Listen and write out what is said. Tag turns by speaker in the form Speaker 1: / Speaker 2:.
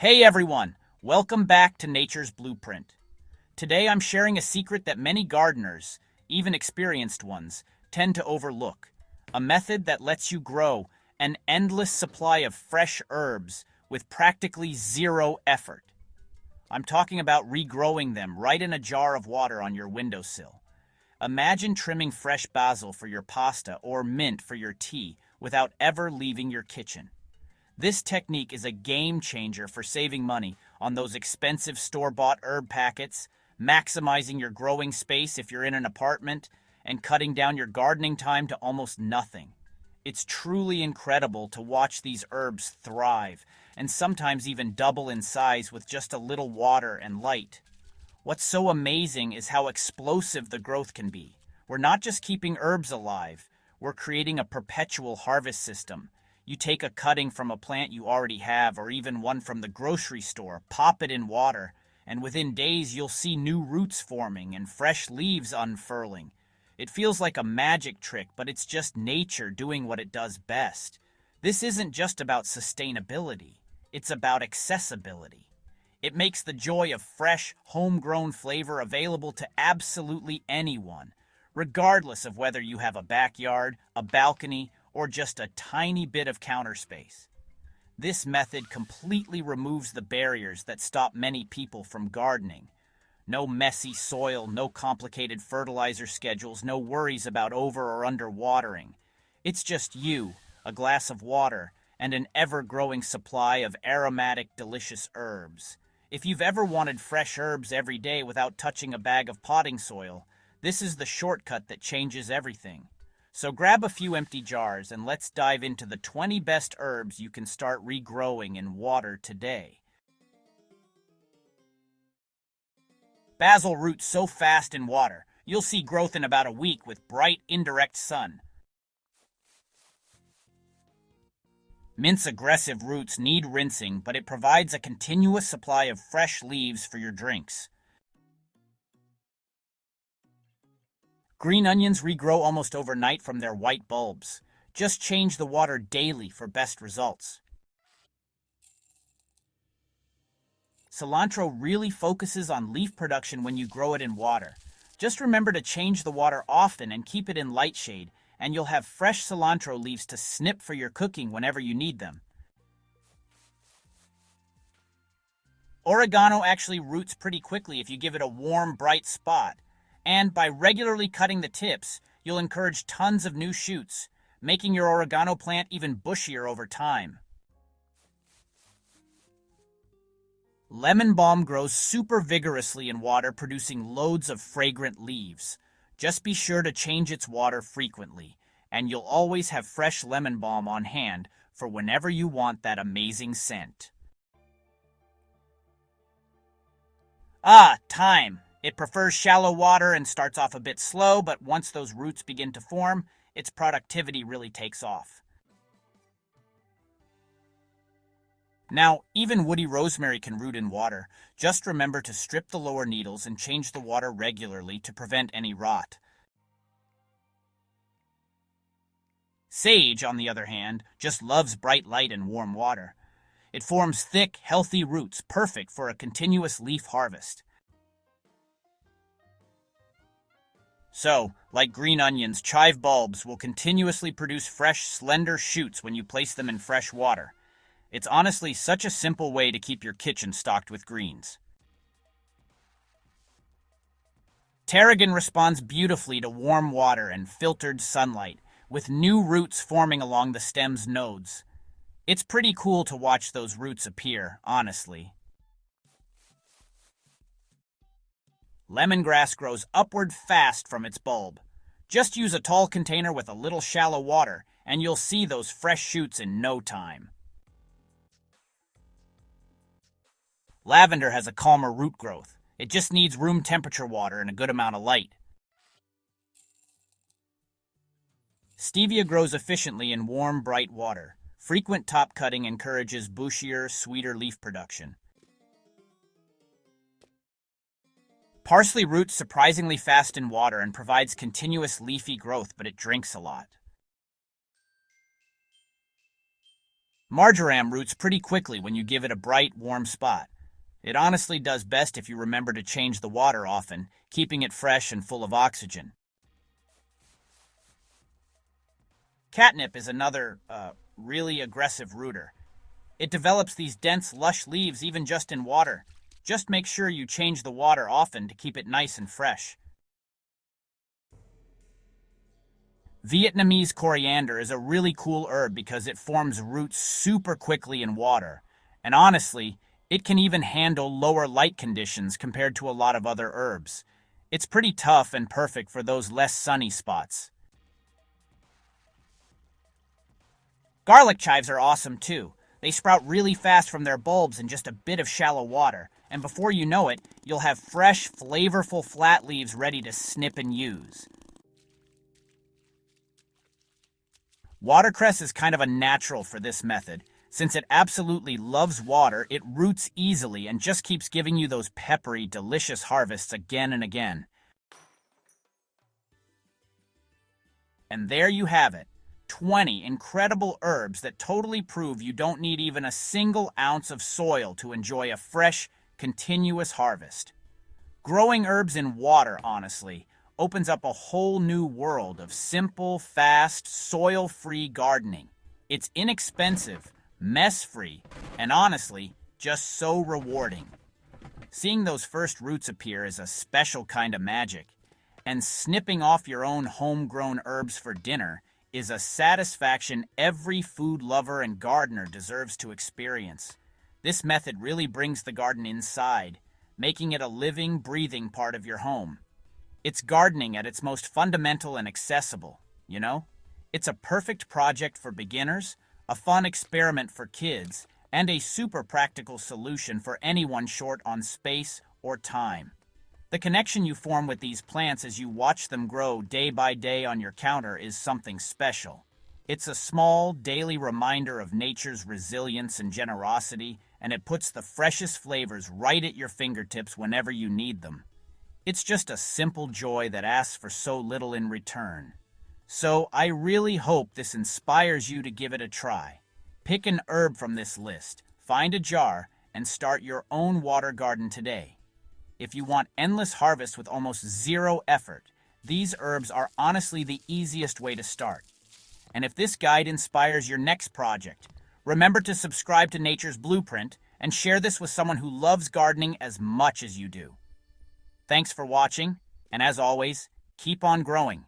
Speaker 1: Hey everyone, welcome back to Nature's Blueprint. Today I'm sharing a secret that many gardeners, even experienced ones, tend to overlook. A method that lets you grow an endless supply of fresh herbs with practically zero effort. I'm talking about regrowing them right in a jar of water on your windowsill. Imagine trimming fresh basil for your pasta or mint for your tea without ever leaving your kitchen. This technique is a game changer for saving money on those expensive store-bought herb packets, maximizing your growing space if you're in an apartment, and cutting down your gardening time to almost nothing. It's truly incredible to watch these herbs thrive, and sometimes even double in size with just a little water and light. What's so amazing is how explosive the growth can be. We're not just keeping herbs alive, we're creating a perpetual harvest system. You take a cutting from a plant you already have, or even one from the grocery store, pop it in water, and within days you'll see new roots forming and fresh leaves unfurling. It feels like a magic trick, but it's just nature doing what it does best. This isn't just about sustainability, it's about accessibility. It makes the joy of fresh, homegrown flavor available to absolutely anyone, regardless of whether you have a backyard, a balcony, or just a tiny bit of counter space. This method completely removes the barriers that stop many people from gardening. No messy soil, no complicated fertilizer schedules, no worries about over or under watering. It's just you, a glass of water, and an ever-growing supply of aromatic, delicious herbs. If you've ever wanted fresh herbs every day without touching a bag of potting soil, this is the shortcut that changes everything. So grab a few empty jars and let's dive into the 20 best herbs you can start regrowing in water today. Basil roots so fast in water, you'll see growth in about a week with bright, indirect sun. Mint's aggressive roots need rinsing, but it provides a continuous supply of fresh leaves for your drinks. Green onions regrow almost overnight from their white bulbs. Just change the water daily for best results. Cilantro really focuses on leaf production when you grow it in water. Just remember to change the water often and keep it in light shade, and you'll have fresh cilantro leaves to snip for your cooking whenever you need them. Oregano actually roots pretty quickly if you give it a warm, bright spot. And by regularly cutting the tips, you'll encourage tons of new shoots, making your oregano plant even bushier over time. Lemon balm grows super vigorously in water, producing loads of fragrant leaves. Just be sure to change its water frequently, and you'll always have fresh lemon balm on hand for whenever you want that amazing scent. Thyme. It prefers shallow water and starts off a bit slow, but once those roots begin to form, its productivity really takes off. Now, even woody rosemary can root in water. Just remember to strip the lower needles and change the water regularly to prevent any rot. Sage, on the other hand, just loves bright light and warm water. It forms thick, healthy roots, perfect for a continuous leaf harvest. So, like green onions, chive bulbs will continuously produce fresh, slender shoots when you place them in fresh water. It's honestly such a simple way to keep your kitchen stocked with greens. Tarragon responds beautifully to warm water and filtered sunlight, with new roots forming along the stem's nodes. It's pretty cool to watch those roots appear, honestly. Lemongrass grows upward fast from its bulb. Just use a tall container with a little shallow water, and you'll see those fresh shoots in no time. Lavender has a calmer root growth. It just needs room temperature water and a good amount of light. Stevia grows efficiently in warm, bright water. Frequent top cutting encourages bushier, sweeter leaf production. Parsley roots surprisingly fast in water and provides continuous leafy growth, but it drinks a lot. Marjoram roots pretty quickly when you give it a bright, warm spot. It honestly does best if you remember to change the water often, keeping it fresh and full of oxygen. Catnip is another really aggressive rooter. It develops these dense, lush leaves even just in water. Just make sure you change the water often to keep it nice and fresh. Vietnamese coriander is a really cool herb because it forms roots super quickly in water. And honestly, it can even handle lower light conditions compared to a lot of other herbs. It's pretty tough and perfect for those less sunny spots. Garlic chives are awesome too. They sprout really fast from their bulbs in just a bit of shallow water, and before you know it, you'll have fresh, flavorful flat leaves ready to snip and use. Watercress is kind of a natural for this method. Since it absolutely loves water, it roots easily and just keeps giving you those peppery, delicious harvests again and again. And there you have it. 20 incredible herbs that totally prove you don't need even a single ounce of soil to enjoy a fresh, continuous harvest. Growing herbs in water, honestly, opens up a whole new world of simple, fast, soil-free gardening. It's inexpensive, mess-free, and honestly, just so rewarding. Seeing those first roots appear is a special kind of magic, and snipping off your own homegrown herbs for dinner is a satisfaction every food lover and gardener deserves to experience. This method really brings the garden inside, making it a living, breathing part of your home. It's gardening at its most fundamental and accessible, you know? It's a perfect project for beginners, a fun experiment for kids, and a super practical solution for anyone short on space or time. The connection you form with these plants as you watch them grow day by day on your counter is something special. It's a small, daily reminder of nature's resilience and generosity, and it puts the freshest flavors right at your fingertips whenever you need them. It's just a simple joy that asks for so little in return. So I really hope this inspires you to give it a try. Pick an herb from this list, find a jar, and start your own water garden today. If you want endless harvest with almost zero effort, these herbs are honestly the easiest way to start. And if this guide inspires your next project, remember to subscribe to Nature's Blueprint and share this with someone who loves gardening as much as you do. Thanks for watching, and as always, keep on growing.